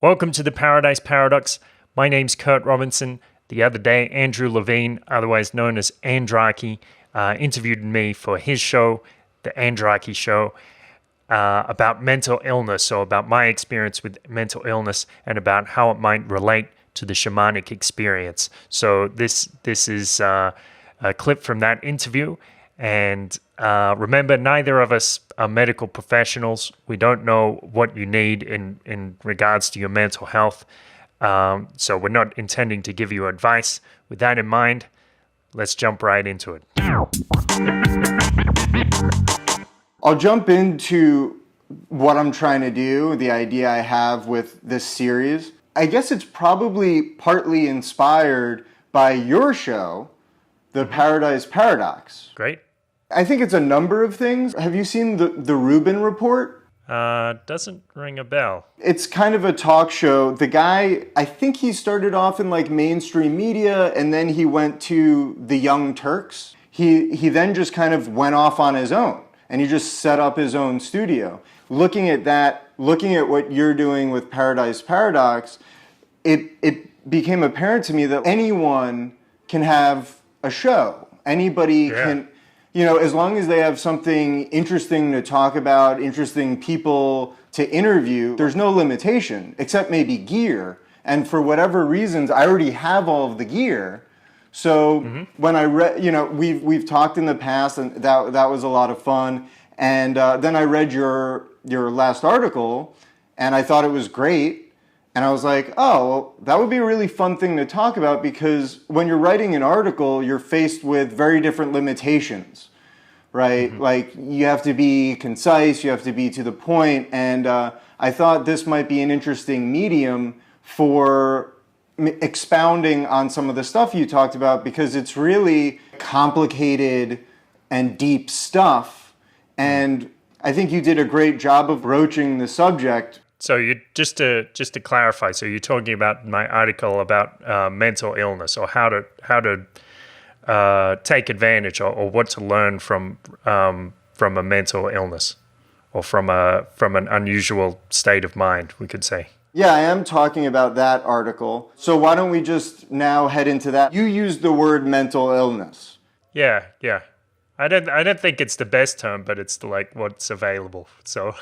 Welcome to the Paradise Paradox. My name's Kurt Robinson. The other day, Andrew Levine, otherwise known as Andraki, interviewed me for his show, The Andraki Show, about mental illness, so about my experience with mental illness and about how it might relate to the shamanic experience. So this is a clip from that interview. And remember, neither of us are medical professionals. We don't know what you need in regards to your mental health. So we're not intending to give you advice. With that in mind, let's jump right into it. I'll jump into what I'm trying to do, the idea I have with this series. I guess it's probably partly inspired by your show, The Paradise Paradox. Great. I think it's a number of things. Have you seen the Rubin Report? Doesn't ring a bell. It's kind of a talk show. The guy, I think he started off in like mainstream media and then he went to the Young Turks. He then just kind of went off on his own and he just set up his own studio. Looking at that, looking at what you're doing with Paradise Paradox, it became apparent to me that anyone can have a show. Anybody can, you know, as long as they have something interesting to talk about, interesting people to interview, there's no limitation, except maybe gear. And for whatever reasons, I already have all of the gear. So when I read, you know, we've talked in the past, and that was a lot of fun. And then I read your last article, and I thought it was great. And I was like, oh, well, that would be a really fun thing to talk about, because when you're writing an article, you're faced with very different limitations, right? Like, you have to be concise, you have to be to the point, and I thought this might be an interesting medium for expounding on some of the stuff you talked about, because it's really complicated and deep stuff, and I think you did a great job of broaching the subject. So you just to clarify, so you're talking about my article about mental illness, or how to take advantage, or what to learn from a mental illness, or from an unusual state of mind, we could say. Yeah, I am talking about that article. So why don't we just now head into that? You used the word mental illness. Yeah. I don't think it's the best term, but it's like what's available. So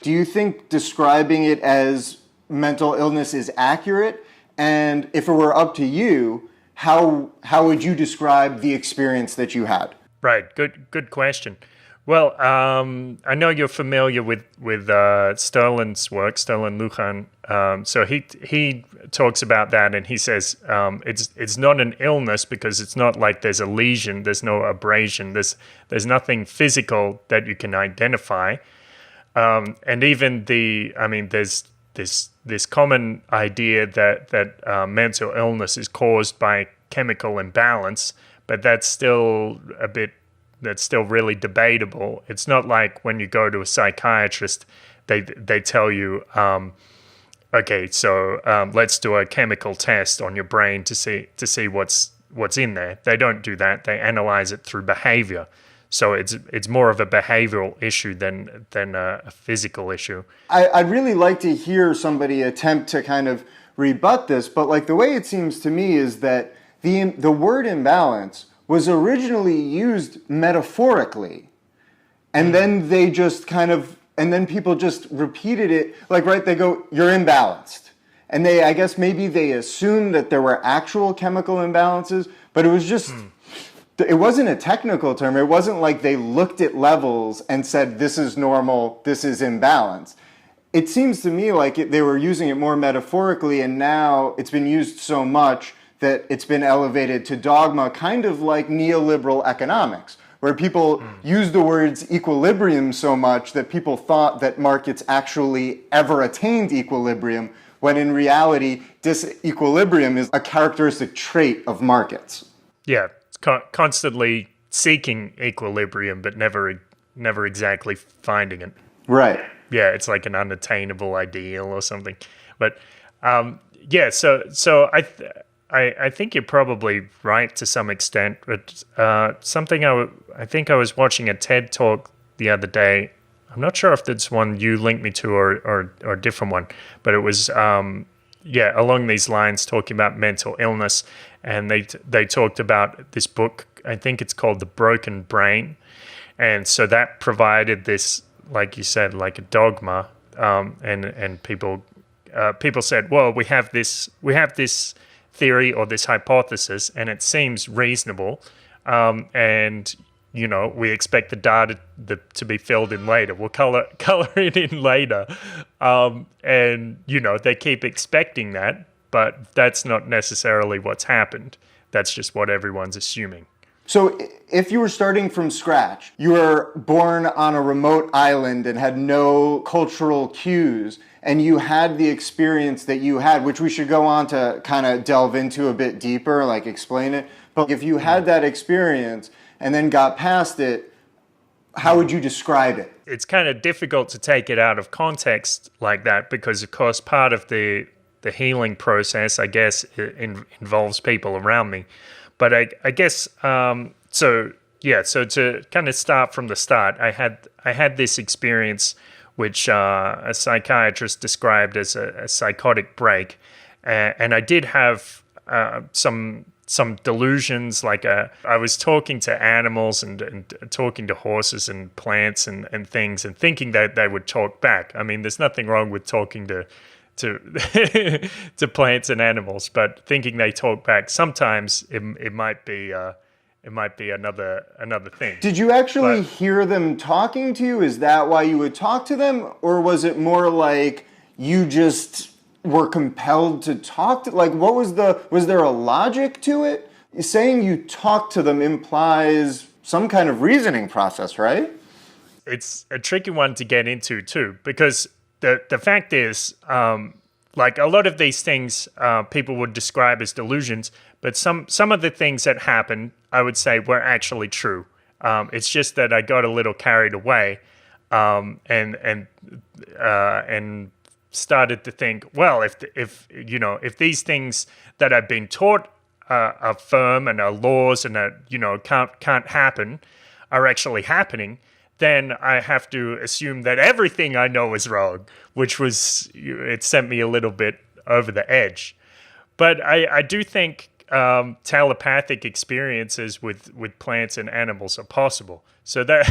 do you think describing it as mental illness is accurate? And if it were up to you, how would you describe the experience that you had? Right. Good question. Well, I know you're familiar with Sterlin's work, Sterlin Lujan. So he talks about that, and he says it's not an illness because it's not like there's a lesion, there's no abrasion, there's nothing physical that you can identify, and even there's this common idea that mental illness is caused by chemical imbalance, but that's still really debatable. It's not like when you go to a psychiatrist, they tell you, okay, so let's do a chemical test on your brain to see what's in there. They don't do that. They analyze it through behaviour. So it's more of a behavioural issue than a physical issue. I'd really like to hear somebody attempt to kind of rebut this, but like the way it seems to me is that the word imbalance was originally used metaphorically, and then they just and then people just repeated it, like, right, they go, you're imbalanced. And I guess maybe they assumed that there were actual chemical imbalances, but it was just, it wasn't a technical term. It wasn't like they looked at levels and said, this is normal, this is imbalance. It seems to me like they were using it more metaphorically, and now it's been used so much that it's been elevated to dogma, kind of like neoliberal economics, where people use the words equilibrium so much that people thought that markets actually ever attained equilibrium, when in reality, disequilibrium is a characteristic trait of markets. Yeah, it's constantly seeking equilibrium, but never exactly finding it. Right. Yeah, it's like an unattainable ideal or something. But so I think you're probably right to some extent, but something I think I was watching a TED Talk the other day I'm not sure if that's one you linked me to or a different one, but it was along these lines, talking about mental illness, and they talked about this book. I think it's called The Broken Brain, and so that provided this, like you said, like a dogma, and people said, well, we have this theory or this hypothesis, and it seems reasonable, and we expect the data to be filled in later. We'll color it in later, and they keep expecting that, but that's not necessarily what's happened. That's just what everyone's assuming. So if you were starting from scratch, you were born on a remote island and had no cultural cues, and you had the experience that you had, which we should go on to kind of delve into a bit deeper, like explain it. But if you had that experience and then got past it, how would you describe it? It's kind of difficult to take it out of context like that because, of course, part of the healing process, I guess, involves people around me. But I guess, so to kind of start from the start, I had this experience which a psychiatrist described as a psychotic break. And I did have some delusions, like I was talking to animals and talking to horses and plants and things, and thinking that they would talk back. I mean, there's nothing wrong with talking to to plants and animals, but thinking they talk back, sometimes it might be another thing. Did you actually hear them talking to you? Is that why you would talk to them, or was it more like you just were compelled to talk to? Like, what was there a logic to it? Saying you talk to them implies some kind of reasoning process, right? It's a tricky one to get into too, because the fact is, like a lot of these things people would describe as delusions, but some of the things that happened, I would say, were actually true. It's just that I got a little carried away, and started to think, well, if these things that I've been taught are firm and are laws and can't happen, are actually happening, then I have to assume that everything I know is wrong, which it sent me a little bit over the edge. But I do think telepathic experiences with plants and animals are possible. So that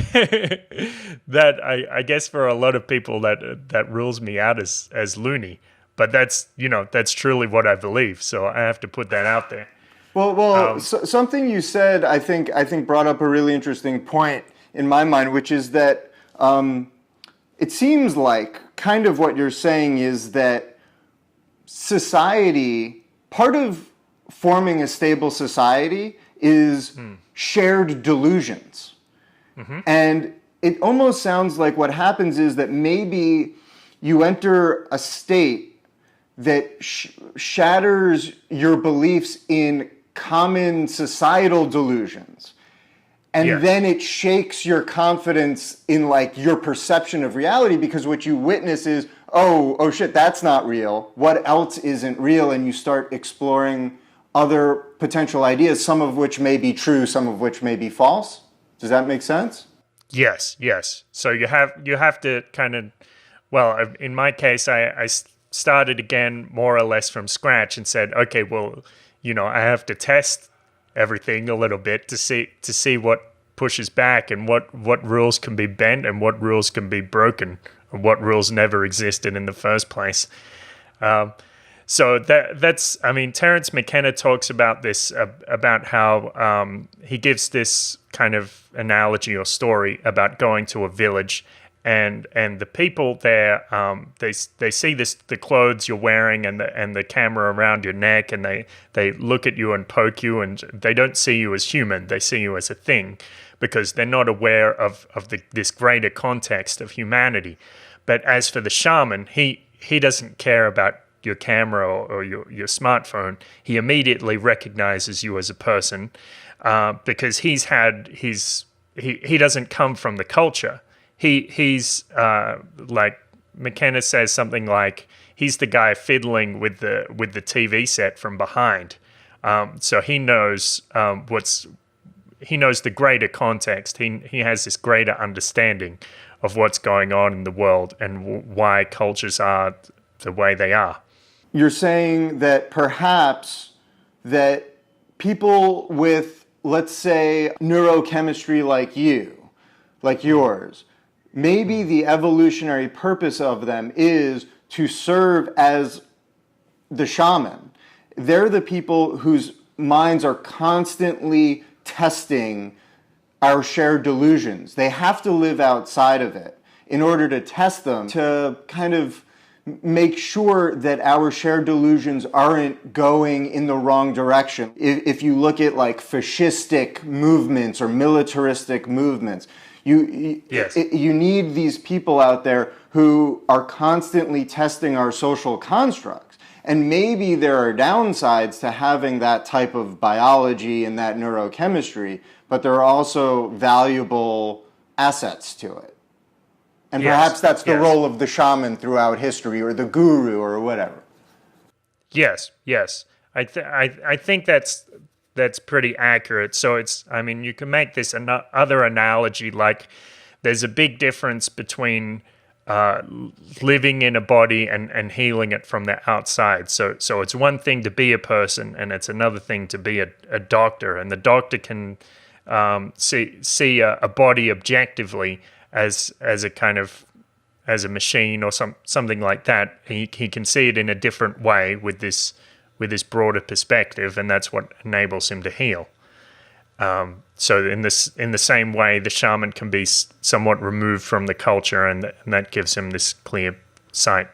I guess for a lot of people that rules me out as loony. But that's truly what I believe. So I have to put that out there. Well, something you said I think brought up a really interesting point in my mind, which is that it seems like kind of what you're saying is that society, part of forming a stable society is shared delusions. Mm-hmm. And it almost sounds like what happens is that maybe you enter a state that shatters your beliefs in common societal delusions. And then it shakes your confidence in like your perception of reality, because what you witness is, oh shit, that's not real. What else isn't real? And you start exploring other potential ideas, some of which may be true, some of which may be false. Does that make sense? Yes. So you have to kind of, well, in my case, I started again more or less from scratch and said, okay, well, I have to test everything a little bit to see what pushes back and what rules can be bent and what rules can be broken and what rules never existed in the first place. So that's, I mean, Terence McKenna talks about this, about how he gives this kind of analogy or story about going to a village, and the people there, they see the clothes you're wearing and the camera around your neck, and they look at you and poke you, and they don't see you as human, they see you as a thing, because they're not aware of this greater context of humanity. But as for the shaman, he doesn't care about your camera or your smartphone. He immediately recognizes you as a person, because he doesn't come from the culture. He's like McKenna says something like, he's the guy fiddling with the TV set from behind. So he knows he knows the greater context. He has this greater understanding of what's going on in the world and why cultures are the way they are. You're saying that perhaps that people with, let's say, neurochemistry like you, like yours, maybe the evolutionary purpose of them is to serve as the shaman. They're the people whose minds are constantly testing our shared delusions. They have to live outside of it in order to test them, to kind of make sure that our shared delusions aren't going in the wrong direction. If you look at like fascistic movements or militaristic movements, Yes. you need these people out there who are constantly testing our social constructs. And maybe there are downsides to having that type of biology and that neurochemistry, but there are also valuable assets to it. And Yes, perhaps that's the yes. role of the shaman throughout history, or the guru, or whatever. Yes, yes. I think that's pretty accurate. So you can make this other analogy, like there's a big difference between living in a body and healing it from the outside. So it's one thing to be a person, and it's another thing to be a doctor. And the doctor can see a body objectively as a kind of as a machine or something like that. He can see it in a different way with this broader perspective, and that's what enables him to heal. So in the same way, the shaman can be somewhat removed from the culture, and that gives him this clear sight.